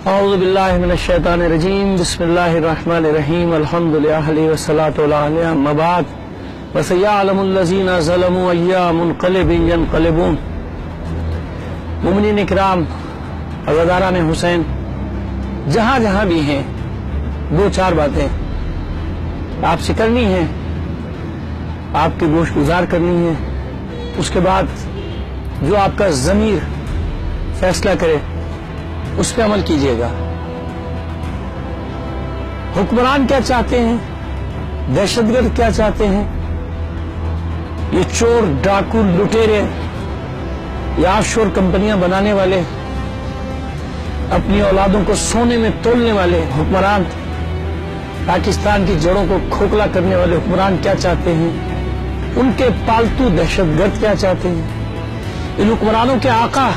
اعوذ باللہ من الشیطان الرجیم بسم اللہ الرحمن الرحیم الحمدللہ والصلاة علیہ اما بعد وسیعلم الذین ظلموا ای منقلب ینقلبون۔ مومنین اکرام، عزاداران حسین، جہاں جہاں بھی ہیں، دو چار باتیں آپ سے کرنی ہیں، آپ کے گوش گزار کرنی ہے۔ اس کے بعد جو آپ کا ضمیر فیصلہ کرے اس پہ عمل کیجیے گا۔ حکمران کیا چاہتے ہیں، دہشت گرد کیا چاہتے ہیں، یہ چور ڈاکو لٹیرے یا آف شور کمپنیاں بنانے والے، اپنی اولادوں کو سونے میں تولنے والے حکمران، پاکستان کی جڑوں کو کھوکھلا کرنے والے حکمران کیا چاہتے ہیں، ان کے پالتو دہشت گرد کیا چاہتے ہیں، ان حکمرانوں کے آقا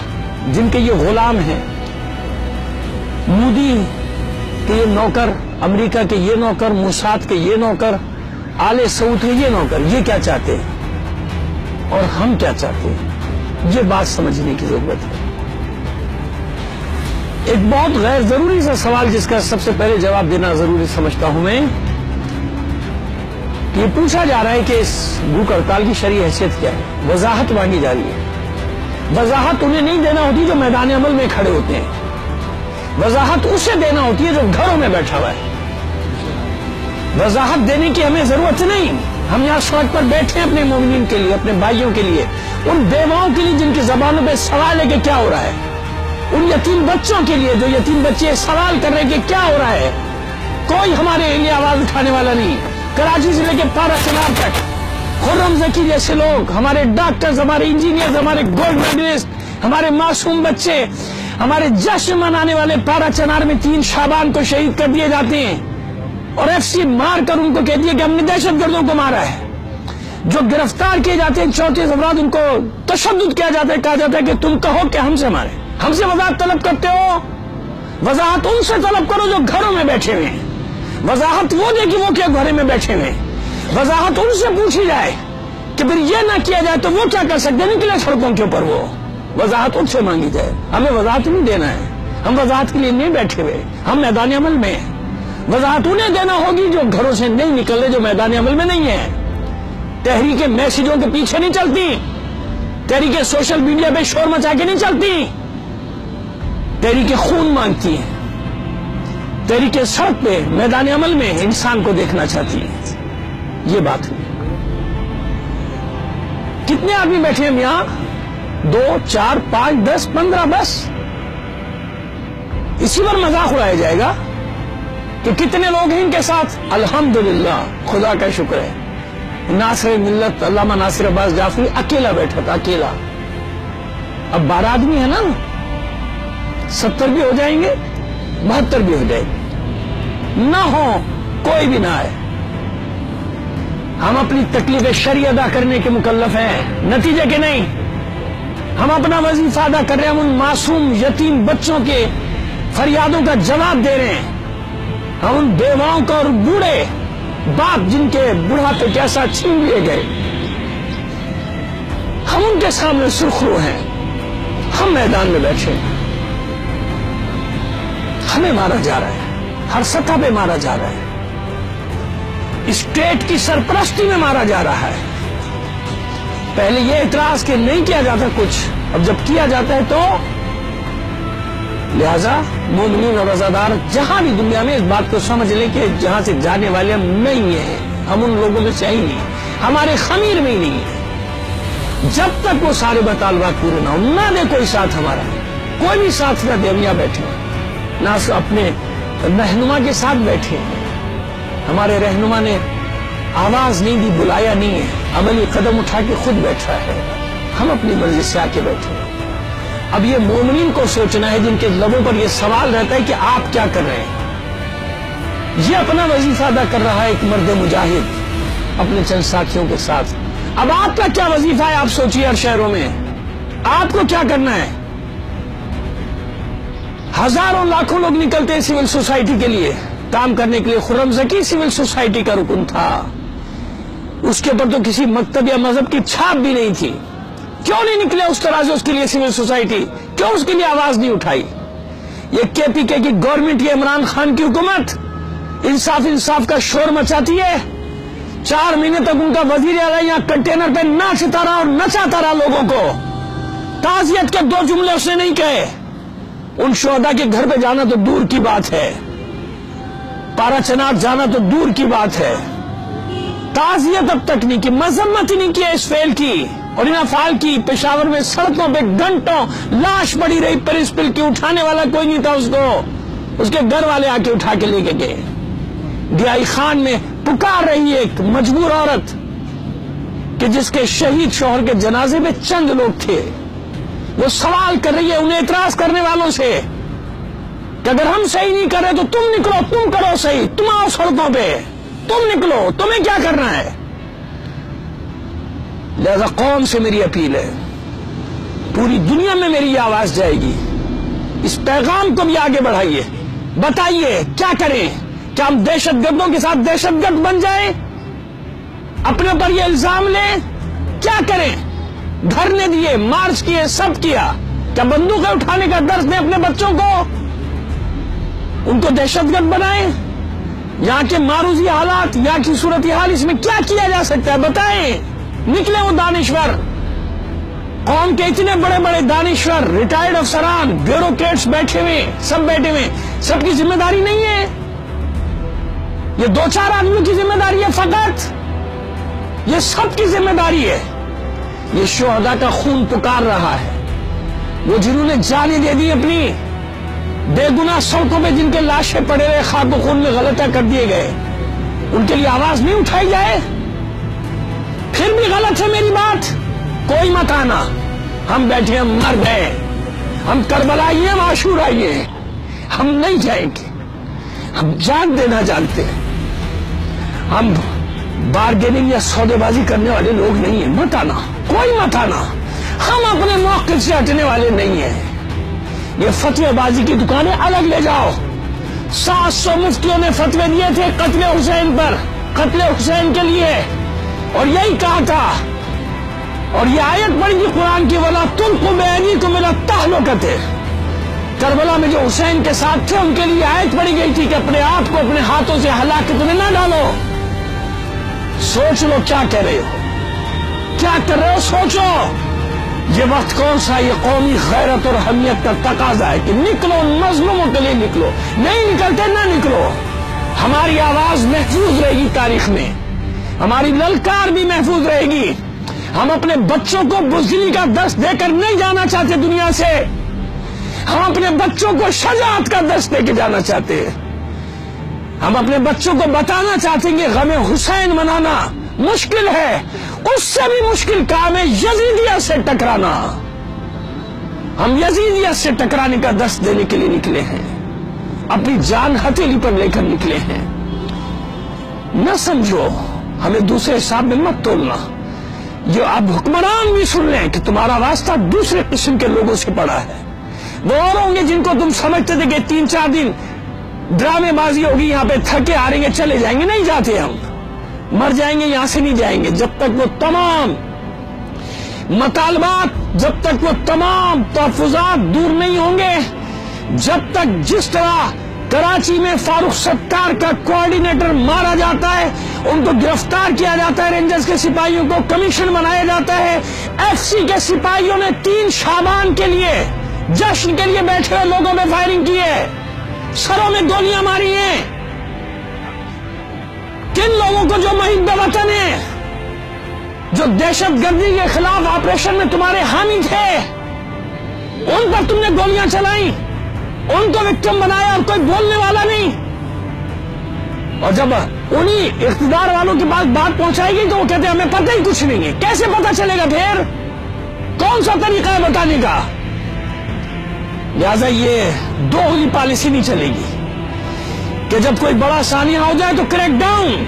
جن کے یہ غلام ہیں، مودی کے یہ نوکر، امریکہ کے یہ نوکر، موساد کے یہ نوکر، آل سعود کے یہ نوکر، یہ کیا چاہتے ہیں اور ہم کیا چاہتے ہیں، یہ بات سمجھنے کی ضرورت ہے۔ ایک بہت غیر ضروری سا سوال جس کا سب سے پہلے جواب دینا ضروری سمجھتا ہوں میں، یہ پوچھا جا رہا ہے کہ اس بھوک ہڑتال کی شرعی حیثیت کیا ہے، وضاحت مانگی جا رہی ہے۔ وضاحت انہیں نہیں دینا ہوتی جو میدان عمل میں کھڑے ہوتے ہیں، وضاحت اسے دینا ہوتی ہے جو گھروں میں بیٹھا ہوا ہے۔ وضاحت دینے کی ہمیں ضرورت نہیں، ہم یہاں سڑک پر بیٹھے ہیں اپنے مومنین کے لیے، اپنے بھائیوں کے لیے، ان بیواؤں کے لیے جن کی زبانوں پہ سوال ہے کہ کیا ہو رہا ہے، ان یتیم بچوں کے لیے جو یتیم بچے سوال کر رہے ہیں کہ کیا ہو رہا ہے۔ کوئی ہمارے لیے آواز اٹھانے والا نہیں۔ کراچی سے لے کے پارا چنار تک خرم ذکی جیسے لوگ، ہمارے ڈاکٹرز، ہمارے انجینئرز، ہمارے گولڈ میڈلسٹ، ہمارے معصوم بچے، ہمارے جشن منانے والے پارا چنار میں 3 شعبان کو شہید کر دیے جاتے ہیں اور ایف سی مار کر ان کو کہہ دیا کہ ہم نے دہشت گردوں کو مارا ہے۔ جو گرفتار کیے جاتے ہیں 34 افراد، ان کو تشدد کیا جاتا ہے، کہا جاتا ہے کہ تم کہو کہ ہم سے مارے، ہم سے وضاحت طلب کرتے ہو، وضاحت ان سے طلب کرو جو گھروں میں بیٹھے ہوئے ہیں۔ وضاحت وہ دے کہ وہ کیا گھرے میں بیٹھے ہوئے ہیں، وضاحت ان سے پوچھی جائے کہ پھر یہ نہ کیا جائے تو وہ کیا کر سکتے ہیں، نکلے سڑکوں کے اوپر، وہ وضاحت ان سے مانگی جائے۔ ہمیں وضاحت نہیں دینا ہے، ہم وضاحت کے لیے نہیں بیٹھے ہوئے، ہم میدان عمل میں ہیں۔ وضاحت انہیں دینا ہوگی جو گھروں سے نہیں نکل رہے، جو میدان عمل میں نہیں ہے۔ تحریکیں میسجوں کے پیچھے نہیں چلتی، تحریکیں سوشل میڈیا پہ شور مچا کے نہیں چلتی، تحریکیں خون مانگتی ہیں، تحریکیں سڑک پہ میدان عمل میں انسان کو دیکھنا چاہتی ہیں۔ یہ بات ہے۔ کتنے آدمی بیٹھے ہیں یہاں؟ 2 4 5 10 15، بس اسی پر مذاق اڑایا جائے گا کہ کتنے لوگ ہیں ان کے ساتھ۔ الحمدللہ، خدا کا شکر ہے، ناصر ملت علامہ ناصر عباس جعفری اکیلا بیٹھا تھا، اکیلا۔ اب 12 آدمی ہے نا، 70 بھی ہو جائیں گے، 72 بھی ہو جائیں گے، نہ ہو کوئی بھی نہ آئے، ہم اپنی تکلیف شرعی ادا کرنے کے مکلف ہیں، نتیجے کے نہیں۔ ہم اپنا وظیفہ ادا کر رہے ہیں، ہم ان معصوم یتیم بچوں کے فریادوں کا جواب دے رہے ہیں، ہم ان بیواؤں کا اور بوڑھے باپ جن کے بڑھاپے کیسا چھین لیے گئے، ہم ان کے سامنے سرخرو ہیں، ہم میدان میں بیٹھے ہیں، ہمیں مارا جا رہا ہے، ہر سطح پہ مارا جا رہا ہے، اسٹیٹ کی سرپرستی میں مارا جا رہا ہے۔ پہلے یہ اعتراض کہ نہیں کیا جاتا کچھ، اب جب کیا جاتا ہے تو لہذا مومنین اور عزادار جہاں بھی دنیا میں اس بات کو سمجھ لیں کہ جہاں سے جانے والے ہم نہیں ہیں، ہم ان لوگوں میں سے ہی نہیں، ہمارے خمیر میں ہی نہیں ہے۔ جب تک وہ سارے مطالبات پورے نہ ہو، نہ دے کوئی ساتھ ہمارا، کوئی بھی ساتھ نہ دے، ہم یہاں بیٹھے نہ اپنے رہنما کے ساتھ بیٹھے، ہمارے رہنما نے آواز نہیں دی، بلایا نہیں ہے، عملی قدم اٹھا کے خود بیٹھا ہے، ہم اپنی مرضی سے آ کے بیٹھے۔ اب یہ مومنین کو سوچنا ہے جن کے لبوں پر یہ سوال رہتا ہے کہ آپ کیا کر رہے ہیں۔ یہ اپنا وظیفہ ادا کر رہا ہے ایک مرد مجاہد اپنے چند ساتھیوں کے ساتھ۔ اب آپ کا کیا وظیفہ ہے، آپ سوچیے، ہر شہروں میں آپ کو کیا کرنا ہے۔ ہزاروں لاکھوں لوگ نکلتے ہیں سول سوسائٹی کے لیے کام کرنے کے لیے۔ خرم ذکی سول سوسائٹی کا رکن تھا، اس کے اوپر تو کسی مکتب یا مذہب کی چھاپ بھی نہیں تھی، کیوں نہیں نکلے اس طرح سے اس کے لیے سول سوسائٹی، کیوں اس کے لیے آواز نہیں اٹھائی؟ یہ KPK کی گورنمنٹ، یہ عمران خان کی حکومت انصاف کا شور مچاتی ہے. 4 مہینے تک ان کا وزیر اعلیٰ یہاں کنٹینر پہ ناچتا رہا اور نچاتا رہا لوگوں کو. تعزیت کے 2 جملے اس نے نہیں کہے. ان شہداء کے گھر پہ جانا تو دور کی بات ہے، پارا چنار جانا تو دور کی بات ہے. تعزیت اب تک نہیں کی، مذمت ہی نہیں کی اس فعل کی اور ان افعال کی. پشاور میں سڑکوں پہ گھنٹوں لاش پڑی رہی پرنسپل کی، اٹھانے والا کوئی نہیں تھا اس کو. اس کے گھر والے آ کے اٹھا کے لے کے گئے. ڈیائی خان میں پکار رہی ایک مجبور عورت کہ جس کے شہید شوہر کے جنازے میں چند لوگ تھے، وہ سوال کر رہی ہے انہیں اعتراض کرنے والوں سے کہ اگر ہم صحیح نہیں کر رہے تو تم نکلو، تم کرو صحیح، تم آؤ سڑکوں پہ، تم نکلو، تمہیں کیا کرنا ہے. لہذا قوم سے میری اپیل ہے، پوری دنیا میں میری یہ آواز جائے گی، اس پیغام کو بھی آگے بڑھائیے. بتائیے کیا کریں؟ کیا ہم دہشت گردوں کے ساتھ دہشت گرد بن جائیں؟ اپنے اوپر یہ الزام لیں؟ کیا کریں؟ دھرنے دیے، مارچ کیے، سب کیا. کیا بندوقیں اٹھانے کا درس دیں اپنے بچوں کو؟ ان کو دہشت گرد بنائیں؟ یہاں کے معروضی حالات، یہاں کی صورتحال، اس میں کیا کیا جا سکتا ہے بتائیں. نکلے وہ دانشور، قوم کے اتنے بڑے بڑے دانشور، ریٹائرڈ افسران، بیوروکریٹس بیٹھے ہوئے، سب بیٹھے ہوئے، سب کی ذمہ داری نہیں ہے؟ یہ 2-4 آدمیوں کی ذمہ داری ہے فقط؟ یہ سب کی ذمہ داری ہے. یہ شہداء کا خون پکار رہا ہے، وہ جنہوں نے جانیں دے دی اپنی، بے گناہ سڑکوں پہ جن کے لاشیں پڑے رہے، خاک و خون میں غلطیاں کر دیے گئے، ان کے لیے آواز نہیں اٹھائی جائے؟ پھر بھی غلط ہے میری بات. کوئی مت آنا، ہم بیٹھے، ہم مر گئے، ہم کربلا آئیے، ہم عاشور آئیے، ہم نہیں جائیں گے. ہم جان دینا جانتے ہیں، ہم بارگیننگ یا سودے بازی کرنے والے لوگ نہیں ہیں. مت آنا، کوئی مت آنا، ہم اپنے موقف سے ہٹنے والے نہیں ہیں. یہ فتوی بازی کی دکانیں الگ لے جاؤ. 700 مفتیوں نے فتوے دیے تھے قتل حسین پر، قتل حسین کے لیے، اور یہی کہا تھا، اور یہ آیت پڑھی تھی قرآن کی، وَلَا تُلْقُوا بِأَيْدِيكُمْ إِلَى التَّهْلُكَةِ. کربلا میں جو حسین کے ساتھ تھے ان کے لیے آیت پڑھی گئی تھی کہ اپنے آپ کو اپنے ہاتھوں سے ہلاکت میں نہ ڈالو. سوچ لو کیا کہہ رہے ہو، کیا کر رہے ہو، سوچو. یہ وقت کون سا؟ یہ قومی غیرت اور حمیت کا تقاضا ہے کہ نکلو، مظلوموں کے لیے نکلو. نہیں نکلتے نہ نکلو. ہماری آواز محفوظ رہے گی تاریخ میں، ہماری للکار بھی محفوظ رہے گی. ہم اپنے بچوں کو بزدلی کا درس دے کر نہیں جانا چاہتے دنیا سے، ہم اپنے بچوں کو شجاعت کا درس دے کے جانا چاہتے ہیں. ہم اپنے بچوں کو بتانا چاہتے ہیں کہ غم حسین منانا مشکل ہے، اس سے بھی مشکل کام ہے یزیدیت سے ٹکرانا. ہم یزیدیت سے ٹکرانے کا درس دینے کے لیے نکلے ہیں، اپنی جان ہتھیلی پر لے کر نکلے ہیں. نہ سمجھو، ہمیں دوسرے حساب میں مت تولنا. جو اب حکمران بھی سن لیں کہ تمہارا واسطہ دوسرے قسم کے لوگوں سے پڑا ہے. وہ اور ہوں گے جن کو تم سمجھتے تھے کہ 3-4 دن ڈرامے بازی ہوگی، یہاں پہ تھکے آ رہیں گے، چلے جائیں گے. نہیں جاتے، ہم مر جائیں گے، یہاں سے نہیں جائیں گے جب تک وہ تمام مطالبات، جب تک وہ تمام تحفظات دور نہیں ہوں گے، جب تک جس طرح کراچی میں فاروق ستار کا کوآرڈینیٹر مارا جاتا ہے، ان کو گرفتار کیا جاتا ہے، رینجرز کے سپاہیوں کو کمیشن بنایا جاتا ہے، FCC کے سپاہیوں نے 3 شعبان کے لیے جشن کے لیے بیٹھے ہوئے لوگوں پہ فائرنگ کی ہے، سروں میں گولیاں ماری ہیں. کن لوگوں کو جو محب وطن ہیں، جو دہشت گردی کے خلاف آپریشن میں تمہارے حامی تھے، ان پر تم نے گولیاں چلائیں، ان کو وکٹم بنایا اور کوئی بولنے والا نہیں. اور جب انہی اقتدار والوں کے پاس بات پہنچائے گی تو وہ کہتے ہیں ہمیں پتہ ہی کچھ نہیں ہے. کیسے پتہ چلے گا؟ پھر کون سا طریقہ ہے بتانے کا؟ لہذا یہ دوغلی پالیسی نہیں چلے گی کہ جب کوئی بڑا سانحہ ہو جائے تو کریک ڈاؤن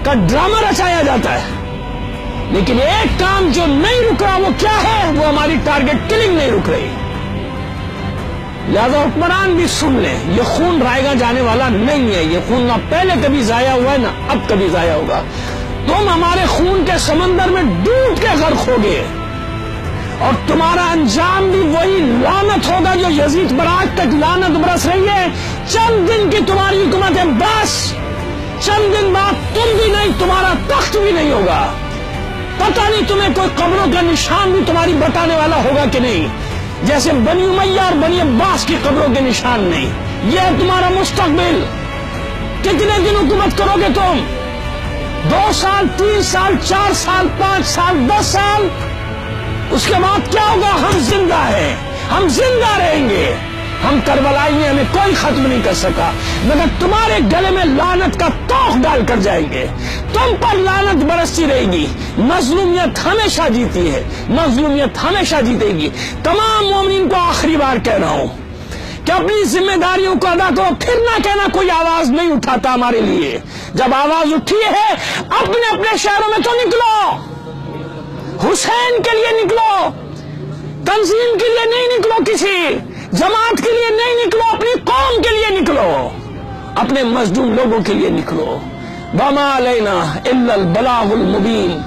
کا ڈرامہ رچایا جاتا ہے. لیکن ایک کام جو نہیں رک رہا وہ کیا ہے؟ وہ ہماری ٹارگٹ کلنگ نہیں رک رہی. لہذا حکمران بھی سن لیں، یہ خون رائے گا جانے والا نہیں ہے. یہ خون نہ پہلے کبھی ضائع ہوا ہے نہ اب کبھی ضائع ہوگا. تم ہمارے خون کے سمندر میں ڈوب کے غرق ہوگے. اور تمہارا انجام بھی وہی لعنت ہوگا جو یزید پر آج تک لعنت برس رہی ہے. چند دن کی تمہاری حکومت ہے بس، چند دن بعد تم بھی نہیں، تمہارا تخت بھی نہیں ہوگا. پتہ نہیں تمہیں کوئی قبروں کا نشان بھی تمہاری بتانے والا ہوگا کہ نہیں، جیسے بنی امیہ اور بنی عباس کی قبروں کے نشان نہیں. یہ ہے تمہارا مستقبل. کتنے دن حکومت کرو گے تم؟ 2 سال، 3 سال، 4 سال، 5 سال، 10 سال؟ اس کے بعد کیا ہوگا؟ ہم زندہ ہیں، ہم زندہ رہیں گے. ہم کربلائی ہیں، ہمیں کوئی ختم نہیں کر سکا، مگر تمہارے گلے میں لعنت کا توق ڈال کر جائیں گے. تم پر لعنت برستی رہے گی. مظلومیت ہمیشہ جیتی ہے، مظلومیت ہمیشہ جیتے گی. تمام مومنین کو آخری بار کہہ رہا ہوں کہ اپنی ذمہ داریوں کو ادا کرو. پھر نہ کہنا کوئی آواز نہیں اٹھاتا ہمارے لیے. جب آواز اٹھی ہے اپنے اپنے شہروں میں تو نکلو. حسین کے لیے نکلو، تنظیم کے لیے نہیں نکلو، کسی جماعت کے لیے نہیں نکلو، اپنی قوم کے لیے نکلو، اپنے مظلوم لوگوں کے لیے نکلو. وما علینا الا البلاغ المبین.